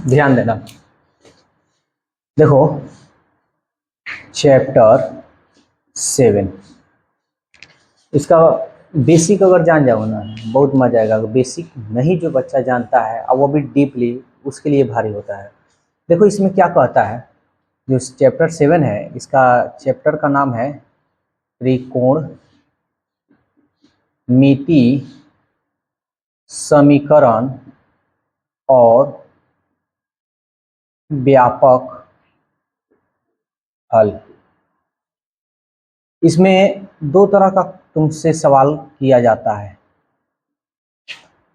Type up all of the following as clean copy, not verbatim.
ध्यान देना। देखो चैप्टर 7 इसका बेसिक अगर जान जाओ ना बहुत मजा आएगा। अगर बेसिक नहीं जो बच्चा जानता है और वो भी डीपली, उसके लिए भारी होता है। देखो इसमें क्या कहता है, जो चैप्टर 7 है इसका चैप्टर का नाम है त्रिकोण मिति समीकरण और व्यापक हल। इसमें दो तरह का तुमसे सवाल किया जाता है।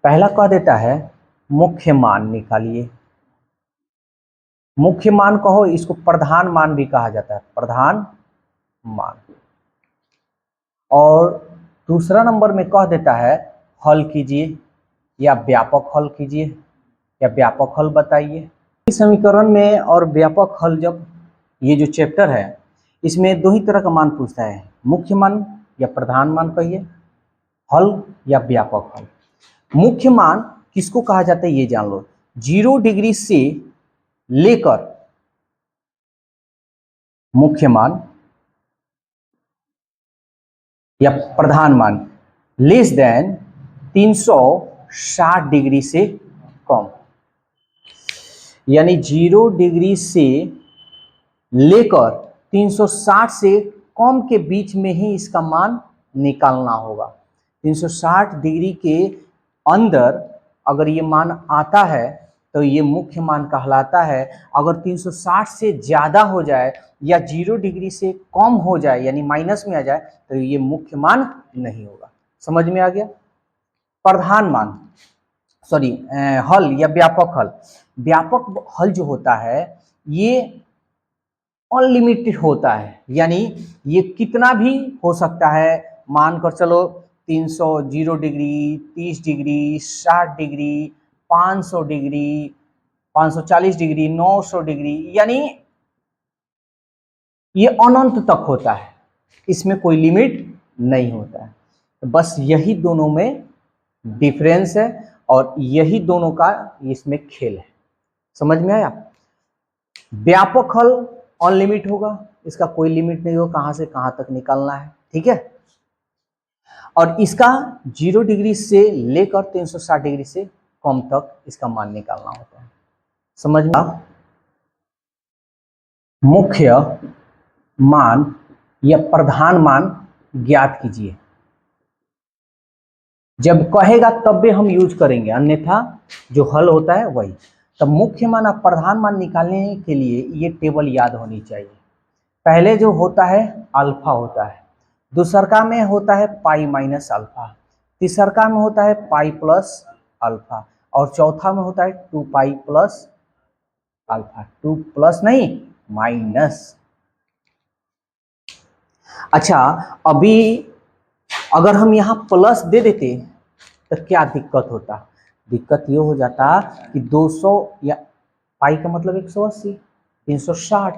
पहला कह देता है मुख्य मान निकालिए। मुख्य मान कहो, इसको प्रधान मान भी कहा जाता है, प्रधान मान। और दूसरा नंबर में कह देता है हल कीजिए या व्यापक हल कीजिए या व्यापक हल बताइए। इस समीकरण में और व्यापक हल, जब ये जो चैप्टर है इसमें दो ही तरह का मान पूछता है, मुख्य मान या प्रधान मान कहिए, हल या व्यापक हल। मुख्य मान किसको कहा जाता है ये जान लो। 0 डिग्री से लेकर मुख्य मान या प्रधान मान लेस देन 360 डिग्री से कम, यानी 0 डिग्री से लेकर 360 से कम के बीच में ही इसका मान निकालना होगा। 360 डिग्री के अंदर अगर ये मान आता है तो ये मुख्य मान कहलाता है। अगर 360 से ज़्यादा हो जाए या 0 डिग्री से कम हो जाए यानी माइनस में आ जाए तो ये मुख्य मान नहीं होगा। समझ में आ गया। प्रधान मान सॉरी हल या व्यापक हल। व्यापक हल जो होता है ये अनलिमिटेड होता है, यानी ये कितना भी हो सकता है। मानकर चलो 300, 0 degree, 30 degree, 60 degree, 500 degree, 540 degree, 900 degree, यानी ये अनंत तक होता है, इसमें कोई लिमिट नहीं होता है। तो बस यही दोनों में डिफरेंस है और यही दोनों का इसमें खेल है। समझ में आया। व्यापक हल अनलिमिट होगा, इसका कोई लिमिट नहीं होगा, कहां से कहां तक निकालना है, ठीक है। और इसका 0 डिग्री से लेकर 360 डिग्री से कम तक इसका मान निकालना होता है। समझ में। मुख्य मान या प्रधान मान ज्ञात कीजिए। जब कहेगा तब भी हम यूज करेंगे, अन्यथा जो हल होता है वही। तब मुख्य मान और प्रधान मान निकालने के लिए ये टेबल याद होनी चाहिए। पहले जो होता है अल्फा होता है, दूसरका में होता है पाई माइनस अल्फा, तीसरका में होता है पाई प्लस अल्फा और चौथा में होता है 2 पाई प्लस अल्फा। 2 प्लस नहीं माइनस। अच्छा, अभी अगर हम यहाँ प्लस दे देते तो क्या दिक्कत होता। दिक्कत ये हो जाता कि 200 या पाई का मतलब 180, 360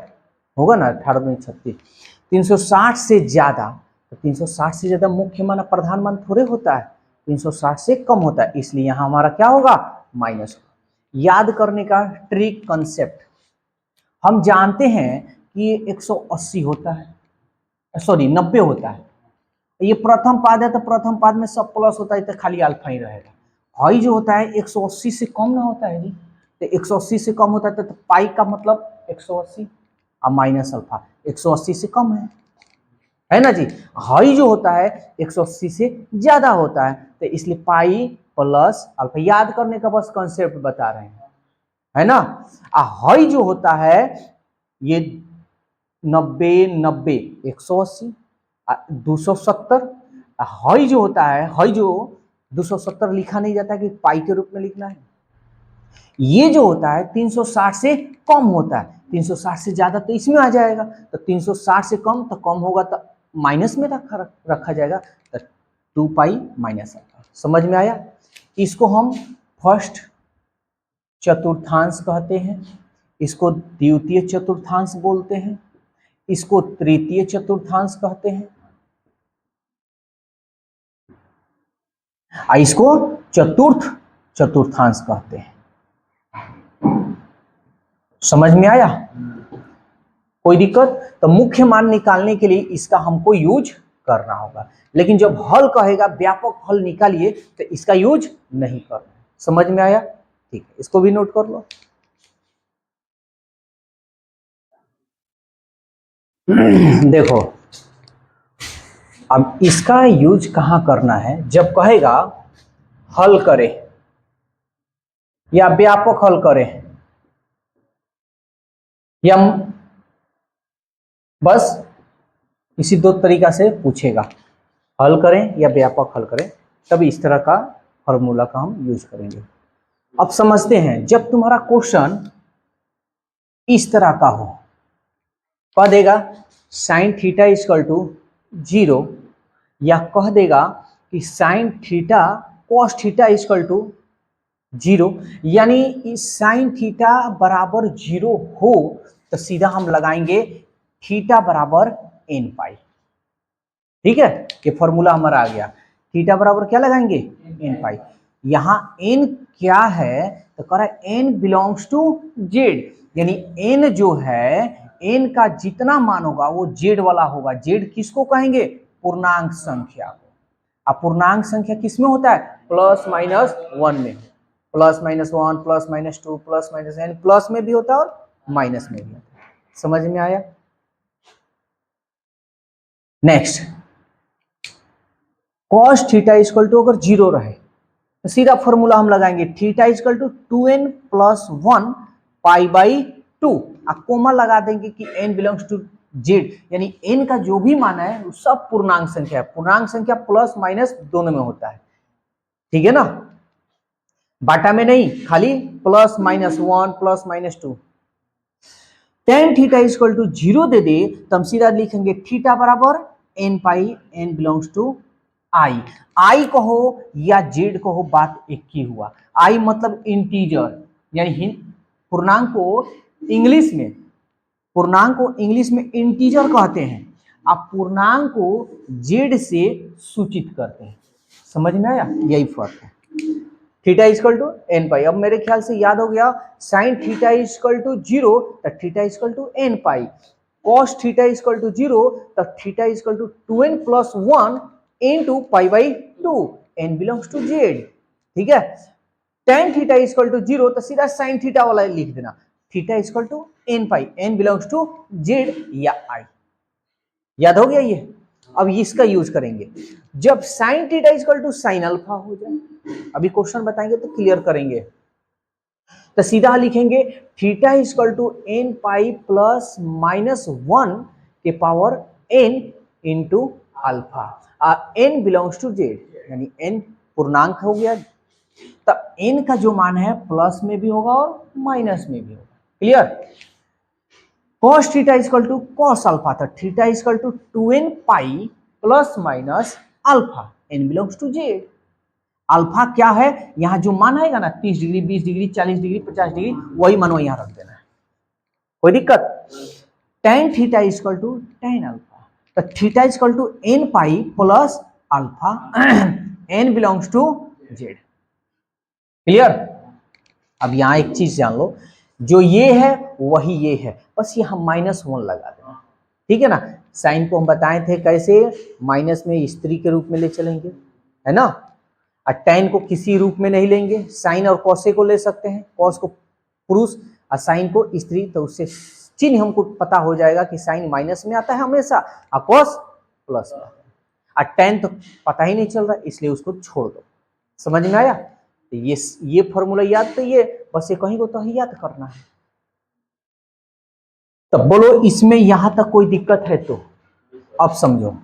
होगा ना, 18 में 36, 360 से ज्यादा। तो 360 से ज्यादा मुख्य मान प्रधान मान थोड़े होता है, 360 से कम होता है, इसलिए यहाँ हमारा क्या होगा माइनस होगा। याद करने का ट्रिक कंसेप्ट, हम जानते हैं कि ये 180 होता है, सॉरी 90 होता है। ये प्रथम पाद है तो प्रथम पाद में सब प्लस होता है तो खाली अल्फा ही रहेगा। हाई जो होता है 180 से कम ना होता है जी, तो 180 से कम होता है तो पाई का मतलब 180 और माइनस अल्फा 180 से कम है ना जी। हाई जो होता है 180 से ज्यादा होता है, तो इसलिए पाई प्लस अल्फा। याद करने का बस कॉन्सेप्ट बता रहे हैं, है ना। हाई जो होता है ये 90, 90, 180, 270। हाई जो होता है, हाई जो 270 लिखा नहीं जाता कि पाई के रूप में लिखना है। ये जो होता है 360 से कम होता है, 360 से ज्यादा तो इसमें आ जाएगा, तो 360 से कम तो कम होगा तो माइनस में रखा जाएगा, तो 2 पाई माइनस अल्फा। समझ में आया। इसको हम फर्स्ट चतुर्थांश कहते हैं, इसको द्वितीय चतुर्थांश बोलते हैं, इसको तृतीय चतुर्थांश कहते हैं, इसको चतुर्थ चतुर्थांश कहते हैं। समझ में आया? कोई दिक्कत? तो मुख्य मान निकालने के लिए इसका हमको यूज करना होगा, लेकिन जब हल कहेगा व्यापक हल निकालिए तो इसका यूज नहीं करना। समझ में आया? ठीक है, इसको भी नोट कर लो। देखो अब इसका यूज कहां करना है, जब कहेगा हल करे या व्यापक हल करे, या बस इसी दो तरीका से पूछेगा, हल करें या व्यापक हल करें, तभी इस तरह का फॉर्मूला का हम यूज करेंगे। अब समझते हैं, जब तुम्हारा क्वेश्चन इस तरह का हो, कह देगा साइन थीटा इक्वल टू 0, या कह देगा कि sine theta cos theta equal to 0, यानी साइन थीटा बराबर 0 हो तो सीधा हम लगाएंगे थीटा बराबर एन पाई। ठीक है, ये फॉर्मूला हमारा आ गया। थीटा बराबर क्या लगाएंगे? एन पाई। यहां एन क्या है तो कह रहा है एन बिलोंग्स टू जेड, यानी एन जो है, एन का जितना मान होगा वो जेड वाला होगा। जेड किसको कहेंगे? पूर्णांक संख्या को। अब पूर्णांक संख्या किस में होता है? प्लस माइनस 1 में। Plus minus 1, plus minus 2, plus minus n, plus में भी होता है और माइनस में भी होता है। समझ में आया? Next, cos theta equal to अगर 0 रहे तो सीधा फॉर्मूला हम लगाएंगे theta equal to 2n plus 1 pi by 2। अब कोमा लगा देंगे कि n बिलोंग्स टू जेड, यानी n का जो भी मान है वो सब पूर्णांक संख्या है। पूर्णांक संख्या प्लस माइनस दोनों में होता है, ठीक है ना, बाटा में नहीं, खाली plus minus 1 plus minus 2। Tan theta equal to 0 दे दे तो हम सीधा लिखेंगे थीटा बराबर n pi, n belongs to I. I कहो या जेड कहो, बात एक ही हुआ। आई मतलब इंटीजर, यानी पूर्णांक को इंग्लिश में, पूर्णांक को इंग्लिश में इंटीजर कहते हैं। आप पूर्णांक को जेड से सूचित करते हैं। समझ में आया? यही फर्क है। थीटा इक्वल टू एन पाई। अब मेरे ख्याल से याद हो गया, साइन थीटा इक्वल टू 0 तो theta equal to n pi, cos theta equal to 0 तो theta equal to 2n plus 1 into pi by 2, n belongs to Z. ठीक है, tan थीटा इक्वल टू 0 तो सीधा साइन थीटा वाला लिख देना, theta equal to n pi, n belongs to Z या I. याद हो गया ये? अब इसका यूज करेंगे जब sine theta equal to sine alpha हो जाए। अभी क्वेश्चन बताएंगे तो क्लियर करेंगे। तो सीधा लिखेंगे theta equal to n pi plus minus 1 के power n into alpha, n belongs to Z, यानी n पूर्णांक हो गया, तब n का जो मान है प्लस में भी होगा और माइनस में भी होगा। Clear? cos theta equal to cos alpha, था theta equal to 2n pi plus minus alpha, n belongs to Z. Alpha क्या है? यहां जो मान आएगा ना, 30 डिग्री, 20 डिग्री, 40 डिग्री, 50 डिग्री, वही मान यहां रख देना है। कोई दिक्कत? tan theta equal to tan alpha, तो theta equal to n pi plus alpha, n belongs to Z. Clear? अब यहां एक चीज जान लो, जो ये है वही ये है, बस यहां -1 लगा देना। ठीक है ना? साइन को हम बताए थे कैसे, माइनस में स्त्री के रूप में ले चलेंगे, है ना, और tan को किसी रूप में नहीं लेंगे। साइन और कॉसे को ले सकते हैं, कॉस को पुरुष और साइन को स्त्री, तो उससे चिन्ह हमको पता हो जाएगा कि साइन माइनस में आता है हमेशा और कॉस प्लस में, और tan तो पता ही नहीं चल रहा, इसलिए उसको छोड़ दो। समझ में आया? तो ये फॉर्मूला याद, तो ये बस ये कहीं को तो ही याद करना है। तो बोलो इसमें यहां तक कोई दिक्कत है तो अब समझो।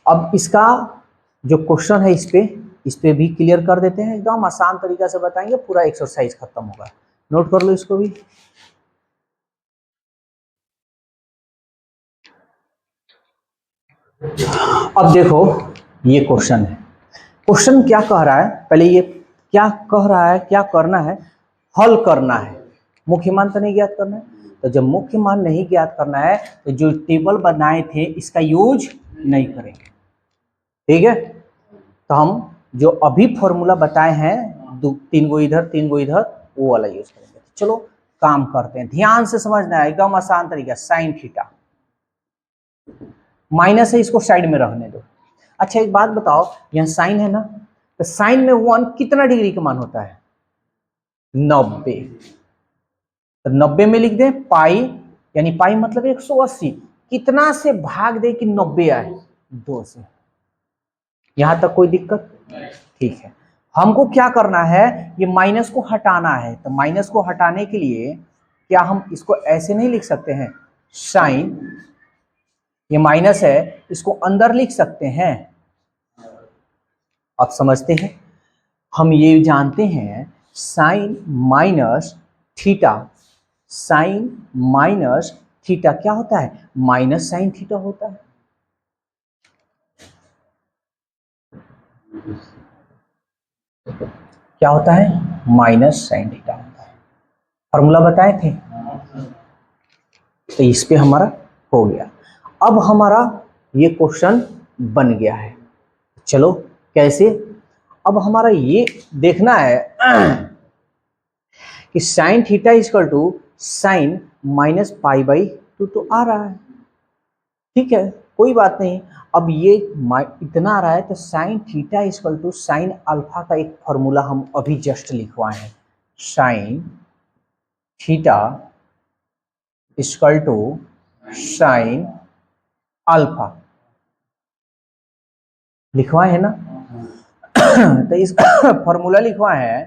अब इसका जो क्वेश्चन है इस पे भी क्लियर कर देते हैं, एकदम आसान तरीका से बताएंगे, पूरा एक्सरसाइज खत्म होगा। नोट कर लो इसको भी। अब देखो ये क्वेश्चन है, क्वेश्चन क्या कह रहा है, पहले ये क्या कह रहा है, क्या करना है, हल करना है, मुख्य मान तो नहीं ज्ञात करना है। तो जब मुख्य मान नहीं ज्ञात करना है तो जो टेबल बनाए थे इसका यूज नहीं करेंगे। ठीक है, तो हम जो अभी फॉर्मूला बताए हैं, 3 गो इधर 3 गो इधर, वो वाला यूज करेंगे। चलो काम करते हैं। ध्यान से समझना है, एकदम आसान तरीका, साइन थीटा। माइनस है, इसको साइड में रखने दो। अच्छा एक बात बताओ, यहाँ साइन है ना, तो साइन में 1 कितना डिग्री का मान होता है? 90। तो 90 में लिख दें पाई, यानी पाई मतलब 180। कितना से भाग दे कि 90 आए? 2 से। यहां तक कोई दिक्कत? ठीक है। हमको क्या करना है, ये माइनस को हटाना है। तो माइनस को हटाने के लिए क्या हम इसको ऐसे नहीं लिख सकते हैं? साइन, ये माइनस है, इसको अंदर लिख सकते हैं। आप समझते हैं? हम ये जानते हैं sine minus theta, sine minus theta क्या होता है? माइनस साइन थीटा होता है। क्या होता है? माइनस साइन थीटा होता है। फॉर्मूला बताए थे, तो इस पे हमारा हो गया। अब हमारा ये क्वेश्चन बन गया है। चलो कैसे? अब हमारा ये देखना है कि sine theta equal to sine minus pi by 2 तो आ रहा है, ठीक है, कोई बात नहीं। अब ये इतना आ रहा है, तो sine theta equal to sine alpha का एक फॉर्मूला हम अभी जस्ट लिखवाए हैं। Sine theta equal to sine alpha लिखवाए है ना। तो इस फॉर्मूला लिखवाए है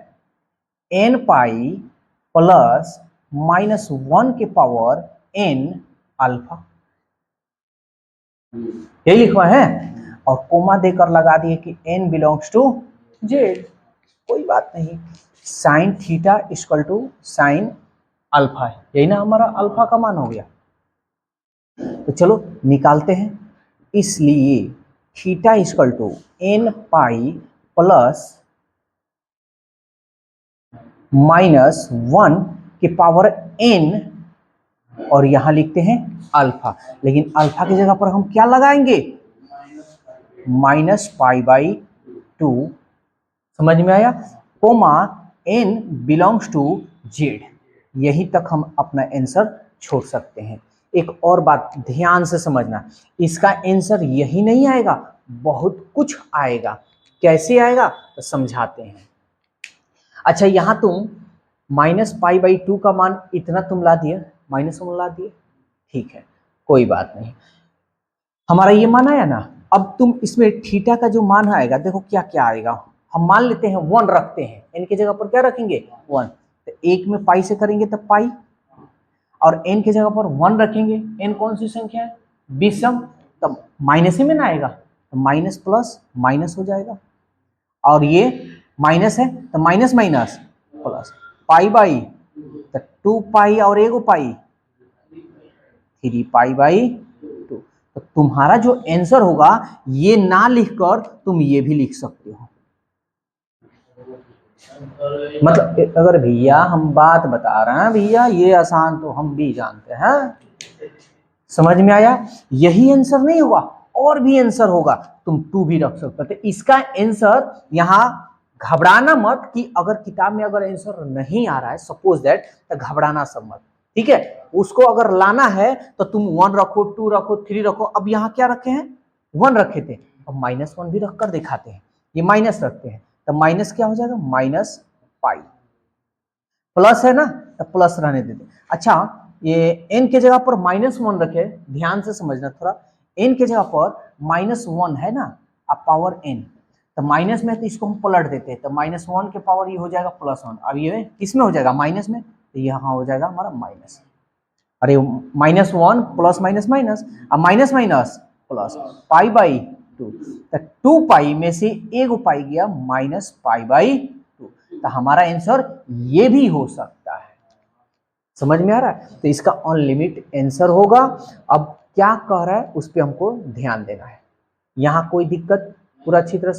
एन पाई प्लस माइनस 1 के पावर एन अल्फा, यही लिखवा है। और कोमा देकर लगा दिए कि n बिलोंग्स टू जेड, कोई बात नहीं। Sine theta equal to sine alpha है, यही ना हमारा अल्फा का मान हो गया। तो चलो निकालते हैं। इसलिए theta equal to n pi plus minus 1 के पावर n, और यहां लिखते हैं अल्फा, लेकिन अल्फा की जगह पर हम क्या लगाएंगे? माइनस पाई बाई 2, समझ में आया? Comma n belongs to Z, यहीं तक हम अपना आंसर छोड़ सकते हैं। एक और बात ध्यान से समझना, इसका आंसर यही नहीं आएगा, बहुत कुछ आएगा। कैसे आएगा तो समझाते हैं। अच्छा यहां तुम माइनस पाई बाई 2 का मान इतना तुम ला दिए, माइनस 1 ला दिए, ठीक है, कोई बात नहीं। हमारा ये मान आया ना। अब तुम इसमें थीटा का जो मान आएगा, देखो क्या क्या आएगा। हम मान लेते हैं 1 रखते हैं, n की जगह पर क्या रखेंगे? 1। तो एक में पाई से करेंगे तब पाई, और n की जगह पर 1 रखेंगे। n कौन सी संख्या है? विषम, तब माइनस ही में ना आएगा, तो माइनस प्लस माइनस हो जाएगा। और ये माइनस है तो minus minus plus, pi by तो 2 पाई और एगो पाई 3 पाई बाई 2। तो तुम्हारा जो आंसर होगा, ये ना लिखकर तुम ये भी लिख सकते हो। मतलब अगर भैया हम बात बता रहे हैं भैया, ये आसान तो हम भी जानते हैं, समझ में आया? यही आंसर नहीं होगा, और भी आंसर होगा, तुम 2 भी रख सकते हो। तो इसका आंसर यहाँ घबराना मत कि अगर किताब में अगर आंसर नहीं आ रहा है, सपोज दैट, तो घबराना सब मत, ठीक है। उसको अगर लाना है तो तुम 1 रखो, 2 रखो, 3 रखो। अब यहाँ क्या रखे हैं? 1 रखे थे, अब माइनस 1 भी रखकर दिखाते हैं। ये माइनस रखते हैं, तो माइनस क्या हो जाएगा? Minus pi. प्लस है ना, तो प्लस रहने देते। अच्छा ये n के जगह पर माइनस 1 रखे, ध्यान से समझना थोड़ा। n के जगह पर माइनस 1 है ना, अब पावर n, तो माइनस में तो इसको हम पलट देते हैं, तो माइनस 1 के पावर ये हो जाएगा प्लस 1। अब ये किस में हो जाएगा? माइनस में, तो यहाँ हो जाएगा हमारा माइनस। अरे माइनस 1 प्लस माइनस माइनस, अब minus minus plus, pi by 2, तो 2 पाई में से एगो पाई गया माइनस पाई बाई 2, तो हमारा आंसर ये भी हो सकता है। समझ में आ रहा है? तो इसका ऑन लिमिट आंसर होगा। अब क्या कह रहा है उस पर हमको ध्यान देना है। यहाँ कोई दिक्कत? पूरा अच्छी तरह